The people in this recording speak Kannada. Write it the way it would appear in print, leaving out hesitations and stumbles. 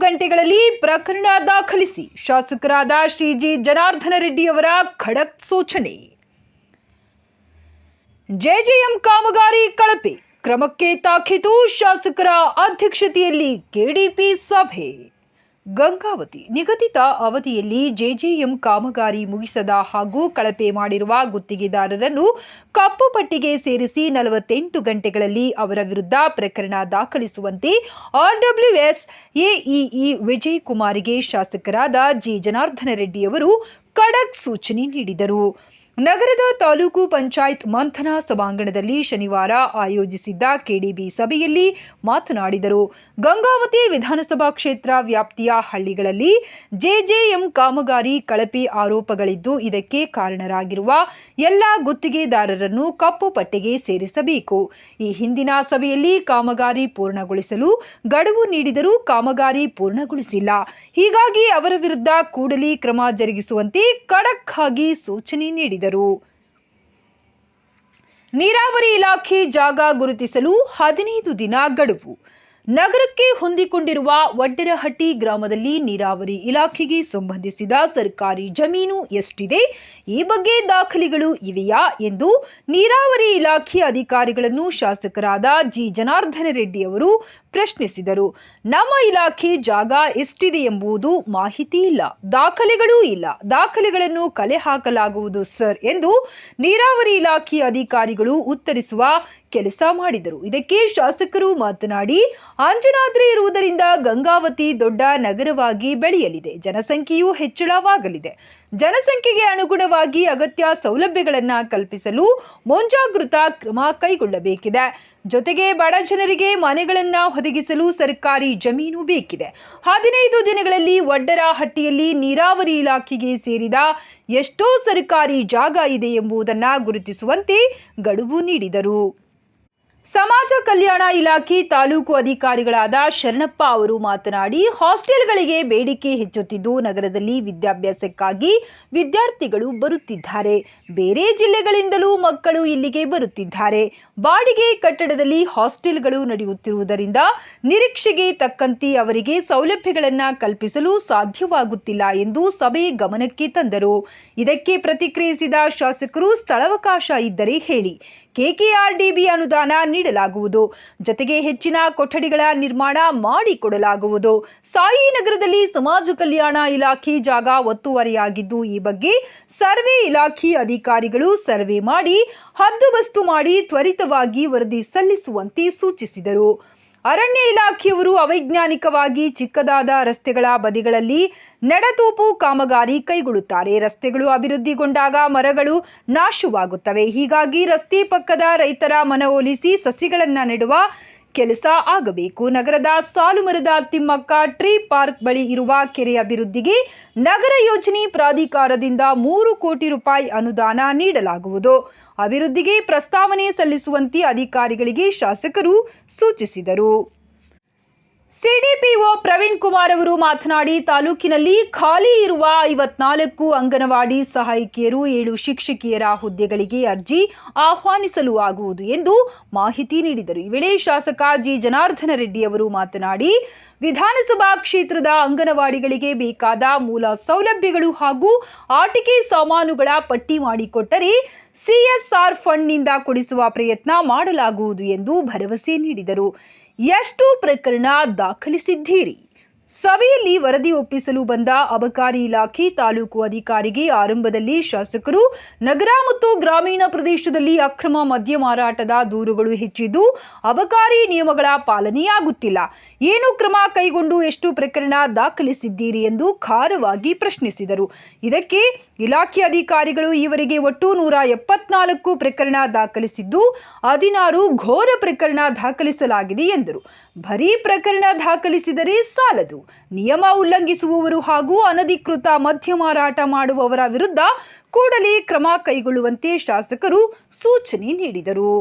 ಗಂಟೆಗಳಲ್ಲಿ ಪ್ರಕರಣ ದಾಖಲಿಸಿ ಶಾಸಕರಾದ ಶ್ರೀ ಜಿ ಜನಾರ್ದನ ರೆಡ್ಡಿಯವರ ಖಡಕ್ ಸೂಚನೆ. ಜೆಜೆಎಂ ಕಾಮಗಾರಿ ಕಳಪೆ ಕ್ರಮಕ್ಕೆ ತಾಕೀತು. ಶಾಸಕರ ಅಧ್ಯಕ್ಷತೆಯಲ್ಲಿ ಕೆಡಿಪಿ ಸಭೆ. ಗಂಗಾವತಿ ನಿಗದಿತ ಅವಧಿಯಲ್ಲಿ ಜೆಜೆಎಂ ಕಾಮಗಾರಿ ಮುಗಿಸದ ಹಾಗೂ ಕಳಪೆ ಮಾಡಿರುವ ಗುತ್ತಿಗೆದಾರರನ್ನು ಕಪ್ಪು ಪಟ್ಟಿಗೆ ಸೇರಿಸಿ 48 ಗಂಟೆಗಳಲ್ಲಿ ಅವರ ವಿರುದ್ಧ ಪ್ರಕರಣ ದಾಖಲಿಸುವಂತೆ ಆರ್ಡಬ್ಲ್ಯೂಎಸ್ ಎಇಇ ವಿಜಯ್ ಕುಮಾರ್ಗೆ ಶಾಸಕರಾದ ಜಿ ಜನಾರ್ದನ ರೆಡ್ಡಿಯವರು ಖಡಕ್ ಸೂಚನೆ ನೀಡಿದರು. ನಗರದ ತಾಲೂಕು ಪಂಚಾಯತ್ ಮಂಥನ ಸಭಾಂಗಣದಲ್ಲಿ ಶನಿವಾರ ಆಯೋಜಿಸಿದ್ದ ಕೆಡಿಬಿ ಸಭೆಯಲ್ಲಿ ಮಾತನಾಡಿದರು. ಗಂಗಾವತಿ ವಿಧಾನಸಭಾ ಕ್ಷೇತ್ರ ವ್ಯಾಪ್ತಿಯ ಹಳ್ಳಿಗಳಲ್ಲಿ ಜೆಜೆಎಂ ಕಾಮಗಾರಿ ಕಳಪೆ ಆರೋಪಗಳಿದ್ದು, ಇದಕ್ಕೆ ಕಾರಣರಾಗಿರುವ ಎಲ್ಲ ಗುತ್ತಿಗೆದಾರರನ್ನು ಕಪ್ಪು ಪಟ್ಟಿಗೆ ಸೇರಿಸಬೇಕು. ಈ ಹಿಂದಿನ ಸಭೆಯಲ್ಲಿ ಕಾಮಗಾರಿ ಪೂರ್ಣಗೊಳಿಸಲು ಗಡುವು ನೀಡಿದರೂ ಕಾಮಗಾರಿ ಪೂರ್ಣಗೊಳಿಸಿಲ್ಲ. ಹೀಗಾಗಿ ಅವರ ವಿರುದ್ಧ ಕೂಡಲೇ ಕ್ರಮ ಜರುಗಿಸುವಂತೆ ಖಡಕ್ ಆಗಿ ಸೂಚನೆ ನೀಡಿದರು. ನೀರಾವರಿ ಇಲಾಖೆ ಜಾಗ ಗುರುತಿಸಲು 15 ದಿನ ಗಡುವು. ನಗರಕ್ಕೆ ಹೊಂದಿಕೊಂಡಿರುವ ವಡ್ಡರಹಟ್ಟಿ ಗ್ರಾಮದಲ್ಲಿ ನೀರಾವರಿ ಇಲಾಖೆಗೆ ಸಂಬಂಧಿಸಿದ ಸರ್ಕಾರಿ ಜಮೀನು ಎಷ್ಟಿದೆ, ಈ ಬಗ್ಗೆ ದಾಖಲೆಗಳು ಇವೆಯಾ ಎಂದು ನೀರಾವರಿ ಇಲಾಖೆ ಅಧಿಕಾರಿಗಳನ್ನು ಶಾಸಕರಾದ ಜಿ ಜನಾರ್ದನ ರೆಡ್ಡಿ ಅವರು ಪ್ರಶ್ನಿಸಿದರು. ನಮ್ಮ ಇಲಾಖೆ ಜಾಗ ಎಷ್ಟಿದೆ ಎಂಬುದು ಮಾಹಿತಿ ಇಲ್ಲ, ದಾಖಲೆಗಳೂ ಇಲ್ಲ, ದಾಖಲೆಗಳನ್ನು ಕಲೆ ಹಾಕಲಾಗುವುದು ಸರ್ ಎಂದು ನೀರಾವರಿ ಇಲಾಖೆ ಅಧಿಕಾರಿಗಳು ಉತ್ತರಿಸುವ ಕೆಲಸ ಮಾಡಿದರು. ಇದಕ್ಕೆ ಶಾಸಕರು ಮಾತನಾಡಿ, ಅಂಜನಾದ್ರಿ ಇರುವುದರಿಂದ ಗಂಗಾವತಿ ದೊಡ್ಡ ನಗರವಾಗಿ ಬೆಳೆಯಲಿದೆ, ಜನಸಂಖ್ಯೆಯೂ ಹೆಚ್ಚಳವಾಗಲಿದೆ. ಜನಸಂಖ್ಯೆಗೆ ಅನುಗುಣವಾಗಿ ಅಗತ್ಯ ಸೌಲಭ್ಯಗಳನ್ನು ಕಲ್ಪಿಸಲು ಮುಂಜಾಗೃತಾ ಕ್ರಮ ಕೈಗೊಳ್ಳಬೇಕಿದೆ. ಜೊತೆಗೆ ಬಡ ಜನರಿಗೆ ಮನೆಗಳನ್ನು ಒದಗಿಸಲು ಸರ್ಕಾರಿ ಜಮೀನು ಬೇಕಿದೆ. 15 ದಿನಗಳಲ್ಲಿ ವಡ್ಡರಹಟ್ಟಿಯಲ್ಲಿ ನೀರಾವರಿ ಇಲಾಖೆಗೆ ಸೇರಿದ ಎಷ್ಟೋ ಸರ್ಕಾರಿ ಜಾಗ ಇದೆ ಎಂಬುದನ್ನು ಗುರುತಿಸುವಂತೆ ಗಡುವು ನೀಡಿದರು. ಸಮಾಜ ಕಲ್ಯಾಣ ಇಲಾಖೆ ತಾಲೂಕು ಅಧಿಕಾರಿಗಳಾದ ಶರಣಪ್ಪ ಅವರು ಮಾತನಾಡಿ, ಹಾಸ್ಟೆಲ್ಗಳಿಗೆ ಬೇಡಿಕೆ ಹೆಚ್ಚುತ್ತಿದ್ದು, ನಗರದಲ್ಲಿ ವಿದ್ಯಾಭ್ಯಾಸಕ್ಕಾಗಿ ವಿದ್ಯಾರ್ಥಿಗಳು ಬರುತ್ತಿದ್ದಾರೆ. ಬೇರೆ ಜಿಲ್ಲೆಗಳಿಂದಲೂ ಮಕ್ಕಳು ಇಲ್ಲಿಗೆ ಬರುತ್ತಿದ್ದಾರೆ. ಬಾಡಿಗೆ ಕಟ್ಟಡದಲ್ಲಿ ಹಾಸ್ಟೆಲ್ಗಳು ನಡೆಯುತ್ತಿರುವುದರಿಂದ ನಿರೀಕ್ಷೆಗೆ ತಕ್ಕಂತೆ ಅವರಿಗೆ ಸೌಲಭ್ಯಗಳನ್ನು ಕಲ್ಪಿಸಲು ಸಾಧ್ಯವಾಗುತ್ತಿಲ್ಲ ಎಂದು ಸಭೆ ಗಮನಕ್ಕೆ ತಂದರು. ಇದಕ್ಕೆ ಪ್ರತಿಕ್ರಿಯಿಸಿದ ಶಾಸಕರು, ಸ್ಥಳಾವಕಾಶ ಇದ್ದರೆ ಹೇಳಿ, ಕೆಕೆಆರ್ಡಿಬಿ ಅನುದಾನ ನೀಡಲಾಗುವುದು. ಜೊತೆಗೆ ಹೆಚ್ಚಿನ ಕೊಠಡಿಗಳ ನಿರ್ಮಾಣ ಮಾಡಿಕೊಡಲಾಗುವುದು. ಸಾಯಿನಗರದಲ್ಲಿ ಸಮಾಜ ಕಲ್ಯಾಣ ಇಲಾಖೆ ಜಾಗ ಒತ್ತುವರಿಯಾಗಿದ್ದು, ಈ ಬಗ್ಗೆ ಸರ್ವೆ ಇಲಾಖೆ ಅಧಿಕಾರಿಗಳು ಸರ್ವೆ ಮಾಡಿ ಹದ್ದುಬಸ್ತು ಮಾಡಿ ತ್ವರಿತವಾಗಿ ವರದಿ ಸಲ್ಲಿಸುವಂತೆ ಸೂಚಿಸಿದರು. ಅರಣ್ಯ ಇಲಾಖೆಯವರು ಅವೈಜ್ಞಾನಿಕವಾಗಿ ಚಿಕ್ಕದಾದ ರಸ್ತೆಗಳ ಬದಿಗಳಲ್ಲಿ ನೆಡತೋಪು ಕಾಮಗಾರಿ ಕೈಗೊಳ್ಳುತ್ತಾರೆ. ರಸ್ತೆಗಳು ಅಭಿವೃದ್ಧಿಗೊಂಡಾಗ ಮರಗಳು ನಾಶವಾಗುತ್ತವೆ. ಹೀಗಾಗಿ ರಸ್ತೆ ಪಕ್ಕದ ರೈತರ ಮನವೊಲಿಸಿ ಸಸಿಗಳನ್ನು ನೆಡುವ ಕೆಲಸ ಆಗಬೇಕು. ನಗರದ ಸಾಲುಮರದ ತಿಮ್ಮಕ್ಕ ಟ್ರೀ ಪಾರ್ಕ್ ಬಳಿ ಇರುವ ಕೆರೆ ಅಭಿವೃದ್ಧಿಗೆ ನಗರ ಯೋಜನೆ ಪ್ರಾಧಿಕಾರದಿಂದ 3 ಕೋಟಿ ರೂಪಾಯಿ ಅನುದಾನ ನೀಡಲಾಗುವುದು. ಅಭಿವೃದ್ಧಿಗೆ ಪ್ರಸ್ತಾವನೆ ಸಲ್ಲಿಸುವಂತೆ ಅಧಿಕಾರಿಗಳಿಗೆ ಶಾಸಕರು ಸೂಚಿಸಿದರು. ಸಿಡಿಪಿಒ ಪ್ರವೀಣ್ ಕುಮಾರ್ ಅವರು ಮಾತನಾಡಿ, ತಾಲೂಕಿನಲ್ಲಿ ಖಾಲಿ ಇರುವ 54 ಅಂಗನವಾಡಿ ಸಹಾಯಕಿಯರು, 7 ಶಿಕ್ಷಕಿಯರ ಹುದ್ದೆಗಳಿಗೆ ಅರ್ಜಿ ಆಹ್ವಾನಿಸಲಾಗುವುದು ಎಂದು ಮಾಹಿತಿ ನೀಡಿದರು. ಈ ವೇಳೆ ಶಾಸಕ ಜಿ ಜನಾರ್ದನ ರೆಡ್ಡಿ ಅವರು ಮಾತನಾಡಿ, ವಿಧಾನಸಭಾ ಕ್ಷೇತ್ರದ ಅಂಗನವಾಡಿಗಳಿಗೆ ಬೇಕಾದ ಮೂಲ ಸೌಲಭ್ಯಗಳು ಹಾಗೂ ಆಟಿಕೆ ಸಾಮಾನುಗಳ ಪಟ್ಟಿ ಮಾಡಿಕೊಟ್ಟರೆ ಸಿಎಸ್ಆರ್ ಫಂಡ್ನಿಂದ ಕೊಡಿಸುವ ಪ್ರಯತ್ನ ಮಾಡಲಾಗುವುದು ಎಂದು ಭರವಸೆ ನೀಡಿದರು. ಎಷ್ಟು ಪ್ರಕರಣ ದಾಖಲಿಸಿದ್ದೀರಿ? ಸಭೆಯಲ್ಲಿ ವರದಿ ಒಪ್ಪಿಸಲು ಬಂದ ಅಬಕಾರಿ ಇಲಾಖೆ ತಾಲೂಕು ಅಧಿಕಾರಿಗೆ ಆರಂಭದಲ್ಲಿ ಶಾಸಕರು ನಗರ ಮತ್ತು ಗ್ರಾಮೀಣ ಪ್ರದೇಶದಲ್ಲಿ ಅಕ್ರಮ ಮದ್ಯ ಮಾರಾಟದ ದೂರುಗಳು ಹೆಚ್ಚಿದ್ದು, ಅಬಕಾರಿ ನಿಯಮಗಳ ಪಾಲನೆಯಾಗುತ್ತಿಲ್ಲ, ಏನು ಕ್ರಮ ಕೈಗೊಂಡು ಎಷ್ಟು ಪ್ರಕರಣ ದಾಖಲಿಸಿದ್ದೀರಿ ಎಂದು ಖಾರವಾಗಿ ಪ್ರಶ್ನಿಸಿದರು. ಇದಕ್ಕೆ ಇಲಾಖೆ ಅಧಿಕಾರಿಗಳು ಈವರೆಗೆ ಒಟ್ಟು 174 ಪ್ರಕರಣ ದಾಖಲಿಸಿದ್ದು, 16 ಘೋರ ಪ್ರಕರಣ ದಾಖಲಿಸಲಾಗಿದೆ ಎಂದರು. ಬರೀ ಪ್ರಕರಣ ದಾಖಲಿಸಿದರೆ ಸಾಲದು, ನಿಯಮ ಉಲ್ಲಂಘಿಸುವವರು ಹಾಗೂ ಅನಧಿಕೃತ ಮದ್ಯ ಮಾರಾಟ ಮಾಡುವವರ ವಿರುದ್ಧ ಕೂಡಲೇ ಕ್ರಮ ಕೈಗೊಳ್ಳುವಂತೆ ಶಾಸಕರು ಸೂಚನೆ ನೀಡಿದರು.